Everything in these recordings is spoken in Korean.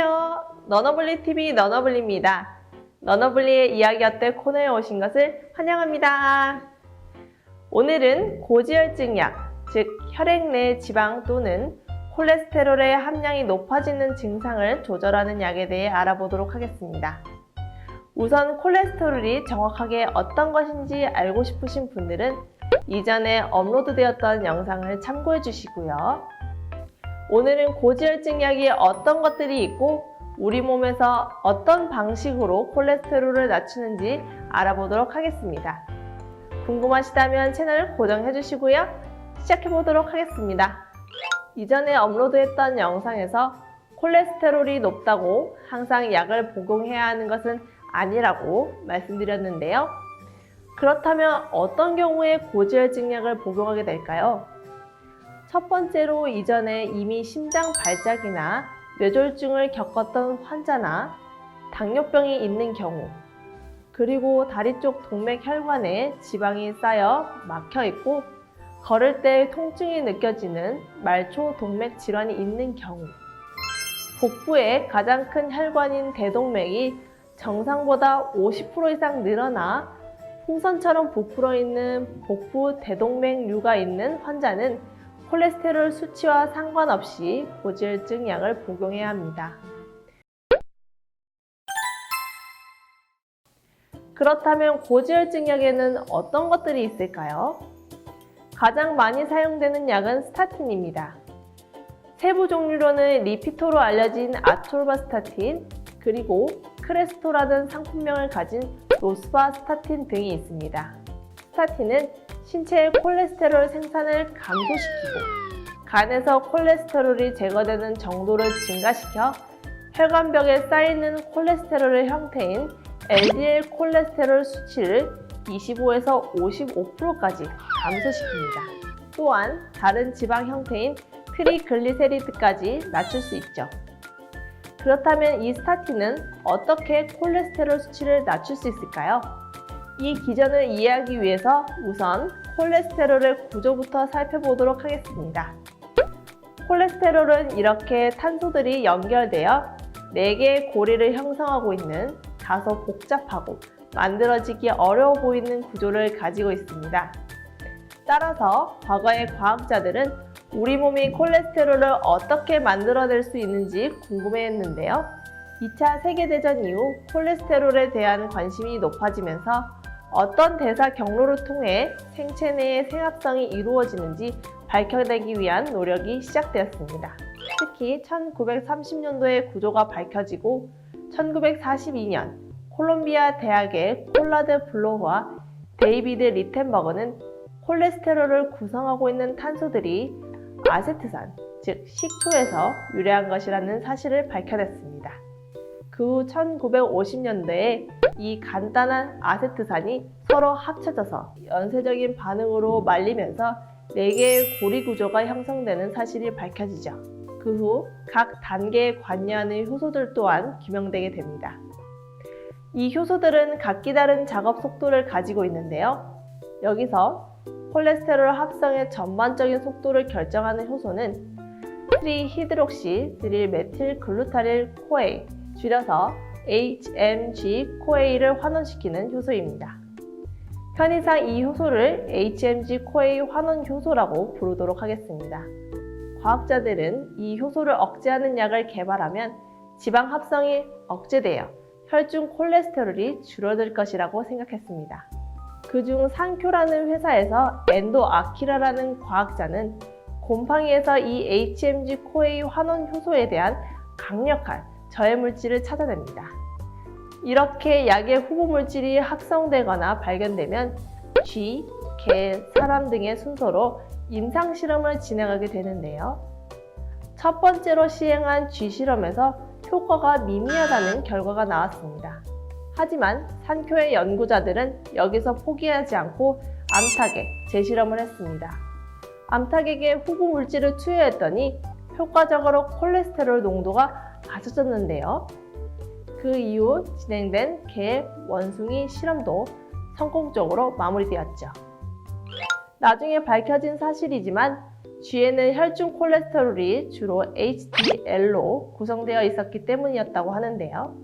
안녕하세요. 너너블리TV 너너블리입니다. 너너블리의 이야기 어때 코너에 오신 것을 환영합니다. 오늘은 고지혈증 약, 즉 혈액 내 지방 또는 콜레스테롤의 함량이 높아지는 증상을 조절하는 약에 대해 알아보도록 하겠습니다. 우선 콜레스테롤이 정확하게 어떤 것인지 알고 싶으신 분들은 이전에 업로드되었던 영상을 참고해 주시고요. 오늘은 고지혈증 약이 어떤 것들이 있고 우리 몸에서 어떤 방식으로 콜레스테롤을 낮추는지 알아보도록 하겠습니다. 궁금하시다면 채널 고정해 주시고요. 시작해 보도록 하겠습니다. 이전에 업로드했던 영상에서 콜레스테롤이 높다고 항상 약을 복용해야 하는 것은 아니라고 말씀드렸는데요. 그렇다면 어떤 경우에 고지혈증 약을 복용하게 될까요? 첫 번째로 이전에 이미 심장 발작이나 뇌졸중을 겪었던 환자나 당뇨병이 있는 경우, 그리고 다리 쪽 동맥혈관에 지방이 쌓여 막혀 있고 걸을 때 통증이 느껴지는 말초 동맥 질환이 있는 경우, 복부의 가장 큰 혈관인 대동맥이 정상보다 50% 이상 늘어나 풍선처럼 부풀어 있는 복부 대동맥류가 있는 환자는 콜레스테롤 수치와 상관없이 고지혈증 약을 복용해야 합니다. 그렇다면 고지혈증 약에는 어떤 것들이 있을까요? 가장 많이 사용되는 약은 스타틴입니다. 세부 종류로는 리피토로 알려진 아토르바스타틴, 그리고 크레스토라는 상품명을 가진 로스바스타틴 등이 있습니다. 스타틴은 신체의 콜레스테롤 생산을 감소시키고 간에서 콜레스테롤이 제거되는 정도를 증가시켜 혈관벽에 쌓이는 콜레스테롤의 형태인 LDL 콜레스테롤 수치를 25에서 55%까지 감소시킵니다. 또한 다른 지방 형태인 트리글리세리드까지 낮출 수 있죠. 그렇다면 이 스타틴은 어떻게 콜레스테롤 수치를 낮출 수 있을까요? 이 기전을 이해하기 위해서 우선 콜레스테롤의 구조부터 살펴보도록 하겠습니다. 콜레스테롤은 이렇게 탄소들이 연결되어 4개의 고리를 형성하고 있는 다소 복잡하고 만들어지기 어려워 보이는 구조를 가지고 있습니다. 따라서 과거의 과학자들은 우리 몸이 콜레스테롤을 어떻게 만들어낼 수 있는지 궁금해했는데요. 2차 세계대전 이후 콜레스테롤에 대한 관심이 높아지면서 어떤 대사 경로를 통해 생체 내의 생합성이 이루어지는지 밝혀내기 위한 노력이 시작되었습니다. 특히 1930년도에 구조가 밝혀지고 1942년 콜롬비아 대학의 콜라드 블로흐와 데이비드 리텐버그는 콜레스테롤을 구성하고 있는 탄소들이 아세트산, 즉 식초에서 유래한 것이라는 사실을 밝혀냈습니다. 그 후 1950년대에 이 간단한 아세트산이 서로 합쳐져서 연쇄적인 반응으로 말리면서 4개의 고리 구조가 형성되는 사실이 밝혀지죠. 그 후 각 단계에 관여하는 효소들 또한 규명되게 됩니다. 이 효소들은 각기 다른 작업 속도를 가지고 있는데요. 여기서 콜레스테롤 합성의 전반적인 속도를 결정하는 효소는 트리히드록시 드릴메틸글루타릴 코에이, 줄여서 HMG-CoA를 환원시키는 효소입니다. 편의상 이 효소를 HMG-CoA 환원 효소라고 부르도록 하겠습니다. 과학자들은 이 효소를 억제하는 약을 개발하면 지방 합성이 억제되어 혈중 콜레스테롤이 줄어들 것이라고 생각했습니다. 그중 산쿄라는 회사에서 엔도 아키라라는 과학자는 곰팡이에서 이 HMG-CoA 환원 효소에 대한 강력한 저해 물질을 찾아냅니다. 이렇게 약의 후보 물질이 합성되거나 발견되면 쥐, 개, 사람 등의 순서로 임상 실험을 진행하게 되는데요. 첫 번째로 시행한 쥐 실험에서 효과가 미미하다는 결과가 나왔습니다. 하지만 산쿄의 연구자들은 여기서 포기하지 않고 암탉에 재실험을 했습니다. 암탉에게 후보 물질을 투여했더니 효과적으로 콜레스테롤 농도가 낮아졌는데요. 그 이후 진행된 개, 원숭이 실험도 성공적으로 마무리되었죠. 나중에 밝혀진 사실이지만 쥐에는 혈중 콜레스테롤이 주로 HDL로 구성되어 있었기 때문이었다고 하는데요.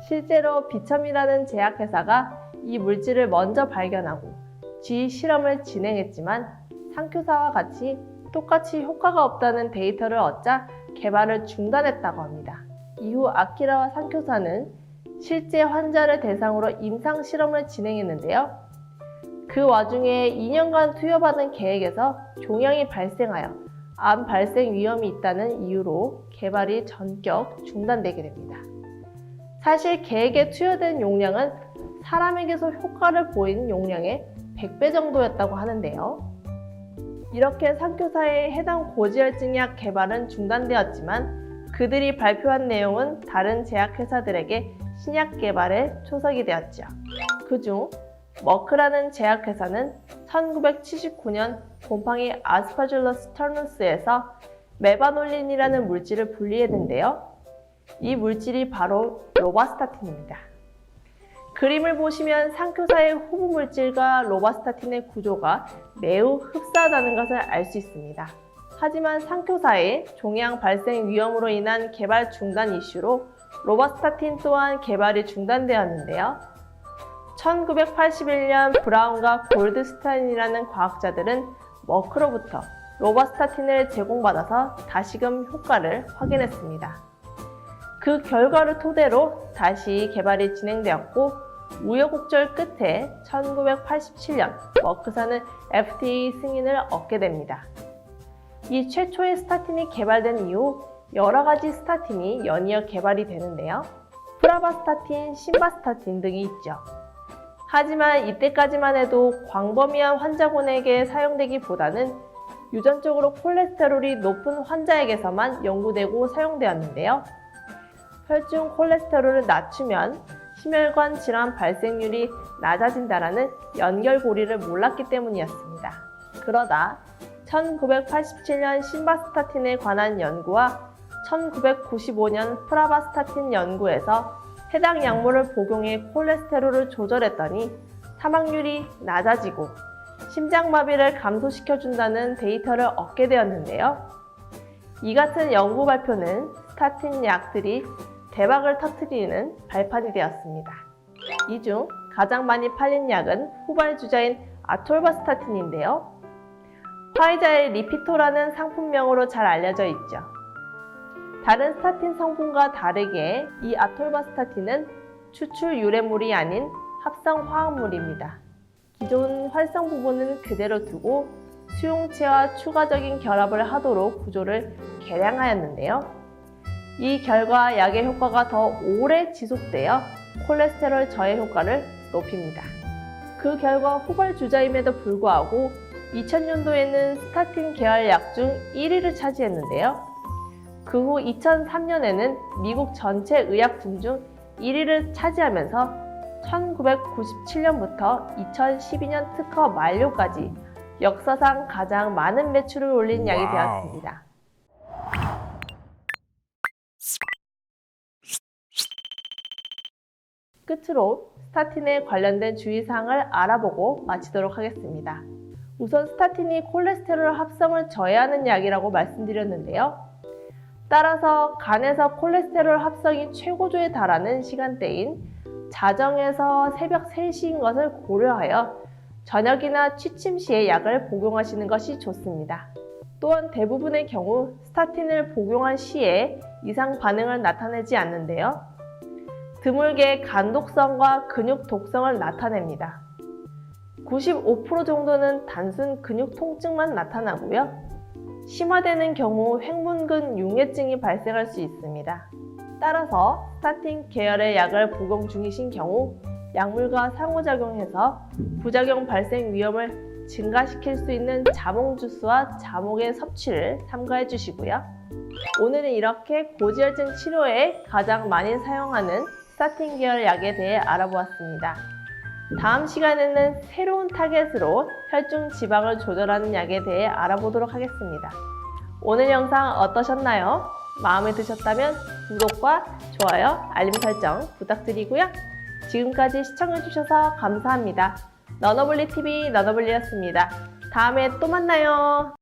실제로 비첨이라는 제약회사가 이 물질을 먼저 발견하고 쥐 실험을 진행했지만 상표사와 같이 똑같이 효과가 없다는 데이터를 얻자 개발을 중단했다고 합니다. 이후 아키라와 상표사는 실제 환자를 대상으로 임상 실험을 진행했는데요. 그 와중에 2년간 투여받은 계획에서 종양이 발생하여 암 발생 위험이 있다는 이유로 개발이 전격 중단되게 됩니다. 사실 계획에 투여된 용량은 사람에게서 효과를 보인 용량의 100배 정도였다고 하는데요. 이렇게 상표사의 해당 고지혈증 약 개발은 중단되었지만 그들이 발표한 내용은 다른 제약회사들에게 신약 개발에 초석이 되었죠. 그중 머크라는 제약회사는 1979년 곰팡이 아스파줄러스 터누스에서 메바놀린이라는 물질을 분리했는데요. 이 물질이 바로 로바스타틴입니다. 그림을 보시면 상표사의 후보 물질과 로바스타틴의 구조가 매우 흡사하다는 것을 알 수 있습니다. 하지만 상표사의 종양 발생 위험으로 인한 개발 중단 이슈로 로바스타틴 또한 개발이 중단되었는데요. 1981년 브라운과 골드스타인이라는 과학자들은 머크로부터 로바스타틴을 제공받아서 다시금 효과를 확인했습니다. 그 결과를 토대로 다시 개발이 진행되었고 우여곡절 끝에 1987년 머크사는 FDA 승인을 얻게 됩니다. 이 최초의 스타틴이 개발된 이후 여러 가지 스타틴이 연이어 개발이 되는데요. 프라바스타틴, 심바스타틴 등이 있죠. 하지만 이때까지만 해도 광범위한 환자군에게 사용되기보다는 유전적으로 콜레스테롤이 높은 환자에게서만 연구되고 사용되었는데요. 혈중 콜레스테롤을 낮추면 심혈관 질환 발생률이 낮아진다는 연결고리를 몰랐기 때문이었습니다. 그러다 1987년 심바스타틴에 관한 연구와 1995년 프라바스타틴 연구에서 해당 약물을 복용해 콜레스테롤을 조절했더니 사망률이 낮아지고 심장마비를 감소시켜준다는 데이터를 얻게 되었는데요. 이 같은 연구 발표는 스타틴 약들이 대박을 터뜨리는 발판이 되었습니다. 이 중 가장 많이 팔린 약은 후발주자인 아톨바스타틴인데요. 화이자의 리피토라는 상품명으로 잘 알려져 있죠. 다른 스타틴 성분과 다르게 이 아톨바스타틴은 추출 유래물이 아닌 합성 화합물입니다. 기존 활성 부분은 그대로 두고 수용체와 추가적인 결합을 하도록 구조를 개량하였는데요. 이 결과 약의 효과가 더 오래 지속되어 콜레스테롤 저해 효과를 높입니다. 그 결과 후발주자임에도 불구하고 2000년도에는 스타틴 계열 약 중 1위를 차지했는데요. 그 후 2003년에는 미국 전체 의약품 중 1위를 차지하면서 1997년부터 2012년 특허 만료까지 역사상 가장 많은 매출을 올린 약이 되었습니다. 끝으로 스타틴에 관련된 주의사항을 알아보고 마치도록 하겠습니다. 우선 스타틴이 콜레스테롤 합성을 저해하는 약이라고 말씀드렸는데요. 따라서 간에서 콜레스테롤 합성이 최고조에 달하는 시간대인 자정에서 새벽 3시인 것을 고려하여 저녁이나 취침 시에 약을 복용하시는 것이 좋습니다. 또한 대부분의 경우 스타틴을 복용한 시에 이상 반응을 나타내지 않는데요. 드물게 간독성과 근육 독성을 나타냅니다. 95% 정도는 단순 근육 통증만 나타나고요. 심화되는 경우 횡문근 융해증이 발생할 수 있습니다. 따라서 스타틴 계열의 약을 복용 중이신 경우 약물과 상호작용해서 부작용 발생 위험을 증가시킬 수 있는 자몽 주스와 자몽의 섭취를 삼가해 주시고요. 오늘은 이렇게 고지혈증 치료에 가장 많이 사용하는 스타틴 계열 약에 대해 알아보았습니다. 다음 시간에는 새로운 타겟으로 혈중 지방을 조절하는 약에 대해 알아보도록 하겠습니다. 오늘 영상 어떠셨나요? 마음에 드셨다면 구독과 좋아요, 알림 설정 부탁드리고요. 지금까지 시청해주셔서 감사합니다. 너너블리TV 너너블리였습니다. 다음에 또 만나요.